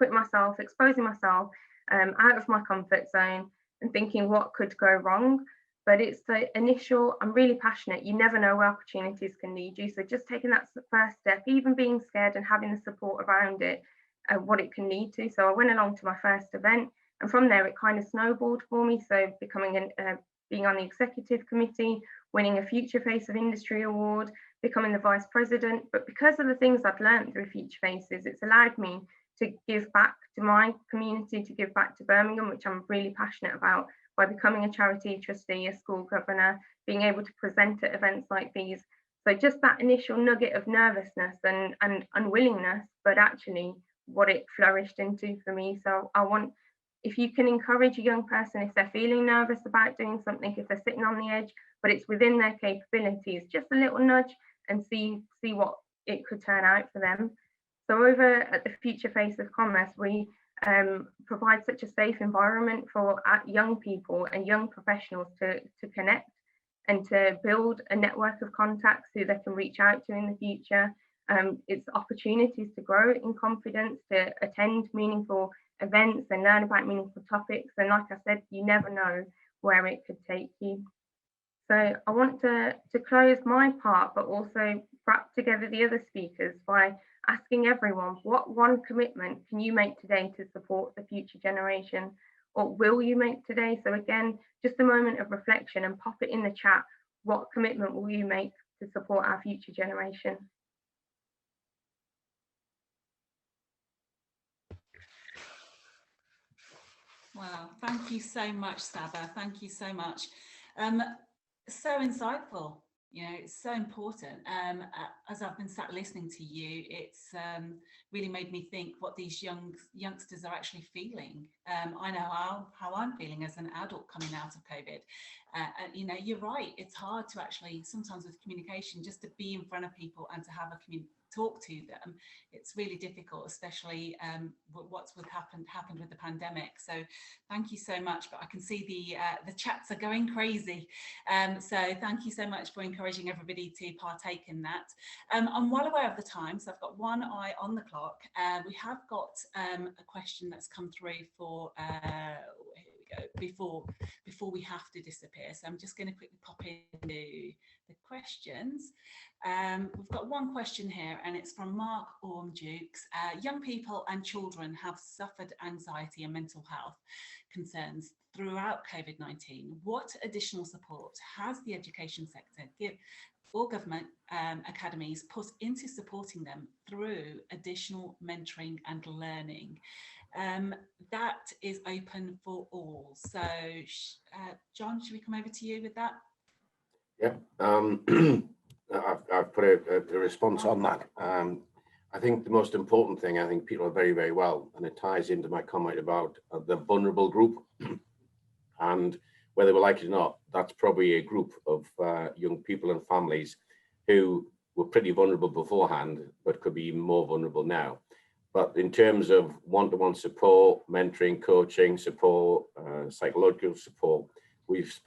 exposing myself out of my comfort zone and thinking what could go wrong. But it's the initial, I'm really passionate. You never know where opportunities can lead you. So just taking that first step, even being scared and having the support around it, what it can lead to. So I went along to my first event, and from there it kind of snowballed for me. So being on the executive committee, winning a Future Face of Industry award, becoming the vice president. But because of the things I've learned through Future Faces, it's allowed me to give back to my community, to give back to Birmingham, which I'm really passionate about, by becoming a charity trustee, a school governor, being able to present at events like these. So just that initial nugget of nervousness and unwillingness, but actually what it flourished into for me. So if you can encourage a young person, if they're feeling nervous about doing something, if they're sitting on the edge, but it's within their capabilities, just a little nudge and see what it could turn out for them. So over at the Future Face of Commerce, we provide such a safe environment for young people and young professionals to connect and to build a network of contacts who they can reach out to in the future. It's opportunities to grow in confidence, to attend meaningful events and learn about meaningful topics. And like I said, you never know where it could take you. So I want to close my part, but also wrap together the other speakers by asking everyone, what one commitment can you make today to support the future generation? Or will you make today? So again, just a moment of reflection and pop it in the chat. What commitment will you make to support our future generation? Wow, thank you so much, Sabah. Thank you so much. So insightful. You know, it's so important. As I've been sat listening to you, it's really made me think what these youngsters are actually feeling. I know how I'm feeling as an adult coming out of COVID. And, you know, you're right. It's hard to actually, sometimes with communication, just to be in front of people and to have talk to them. It's really difficult, especially what's happened with the pandemic. So thank you so much. But I can see the chats are going crazy. So thank you so much for encouraging everybody to partake in that. I'm well aware of the time, so I've got one eye on the clock. We have got a question that's come through for, here we before we have to disappear. So I'm just going to quickly pop into the questions. We've got one question here, and it's from Mark Ormdukes. Young people and children have suffered anxiety and mental health concerns throughout COVID-19. What additional support has the education sector or government academies put into supporting them through additional mentoring and learning? That is open for all. So, John, should we come over to you with that? Yeah, I've put a response on that. I think the most important thing, I think people are very, very well, and it ties into my comment about the vulnerable group. And whether we like it or not, that's probably a group of young people and families who were pretty vulnerable beforehand, but could be even more vulnerable now. But in terms of one-to-one support, mentoring, coaching support, psychological support, we've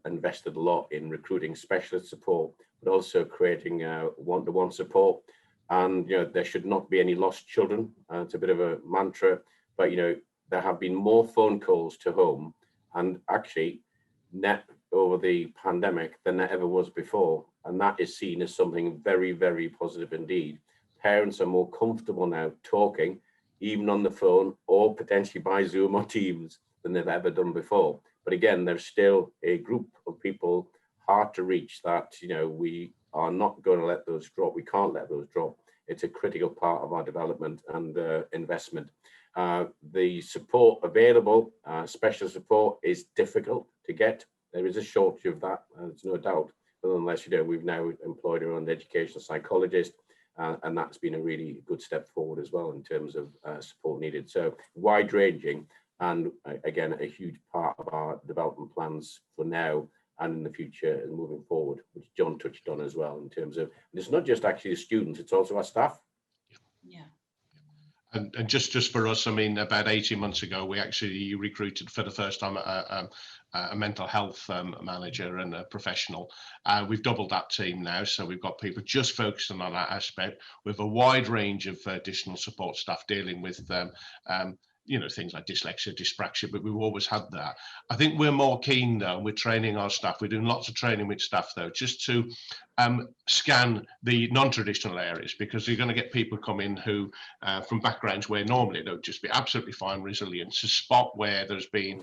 invested a lot in recruiting specialist support, but also creating one-to-one support. And there should not be any lost children. It's a bit of a mantra, but there have been more phone calls to home, and actually net over the pandemic than there ever was before. And that is seen as something very, very positive indeed. Parents are more comfortable now talking, even on the phone or potentially by Zoom or Teams, than they've ever done before. But again, there's still a group of people hard to reach that, we are not going to let those drop. We can't let those drop. It's a critical part of our development and investment. The support available, special support, is difficult to get. There is a shortage of that, there's no doubt. But nonetheless, we've now employed our own educational psychologist, and that's been a really good step forward as well in terms of support needed. So wide ranging, and again, a huge part of our development plans for now and in the future and moving forward, which John touched on as well, in terms of, it's not just actually the students, it's also our staff. Yeah. And just for us, I mean, about 18 months ago, we actually recruited for the first time a mental health manager and a professional. We've doubled that team now, so we've got people just focusing on that aspect with a wide range of additional support staff dealing with things like dyslexia, dyspraxia, but we've always had that. I think we're more keen though, we're training our staff, we're doing lots of training with staff though, just to scan the non-traditional areas, because you're going to get people come in who from backgrounds where normally they'll just be absolutely fine, resilient, to spot where there's been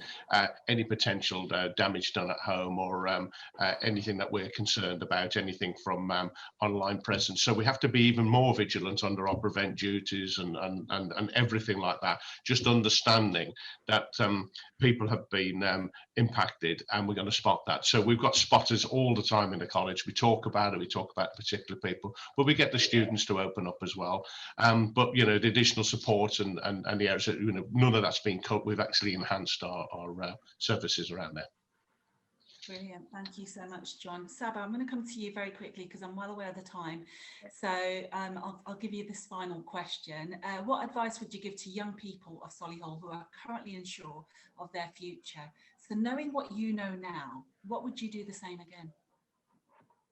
any potential damage done at home, or anything that we're concerned about, anything from online presence. So we have to be even more vigilant under our prevent duties and everything like that, just understanding that people have been impacted, and we're going to spot that. So we've got spotters all the time in the college. We talk about particular people, but we get the students to open up as well. But the additional support and the areas that, none of that's been cut. We've actually enhanced our services around there. Brilliant. Thank you so much, John. Sabah, I'm going to come to you very quickly because I'm well aware of the time. So I'll give you this final question. What advice would you give to young people of Solihull who are currently unsure of their future? So knowing what you know now, what would you do the same again?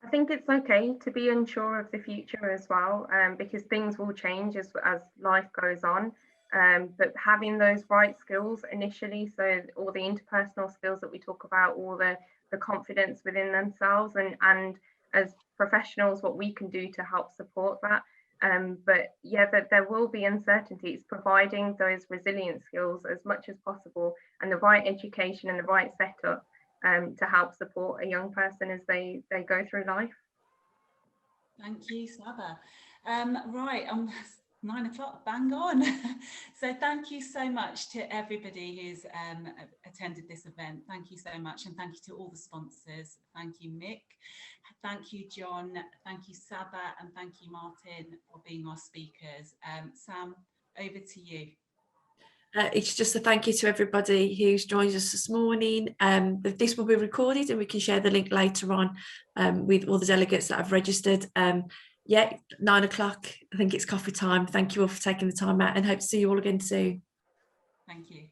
I think it's okay to be unsure of the future as well, because things will change as life goes on. But having those right skills initially, so all the interpersonal skills that we talk about, all the confidence within themselves, and as professionals, what we can do to help support that. But yeah, that there will be uncertainties, providing those resilient skills as much as possible, and the right education and the right setup to help support a young person as they go through life. Thank you, Sabah. Right, 9 o'clock, bang on. So thank you so much to everybody who's attended this event. Thank you so much, and thank you to all the sponsors. Thank you, Mick. Thank you, John. Thank you, Sabah, and thank you, Martin, for being our speakers. Sam, over to you. It's just a thank you to everybody who's joined us this morning. This will be recorded, and we can share the link later on with all the delegates that have registered. Yeah, 9 o'clock, I think it's coffee time. Thank you all for taking the time out, and hope to see you all again soon. Thank you.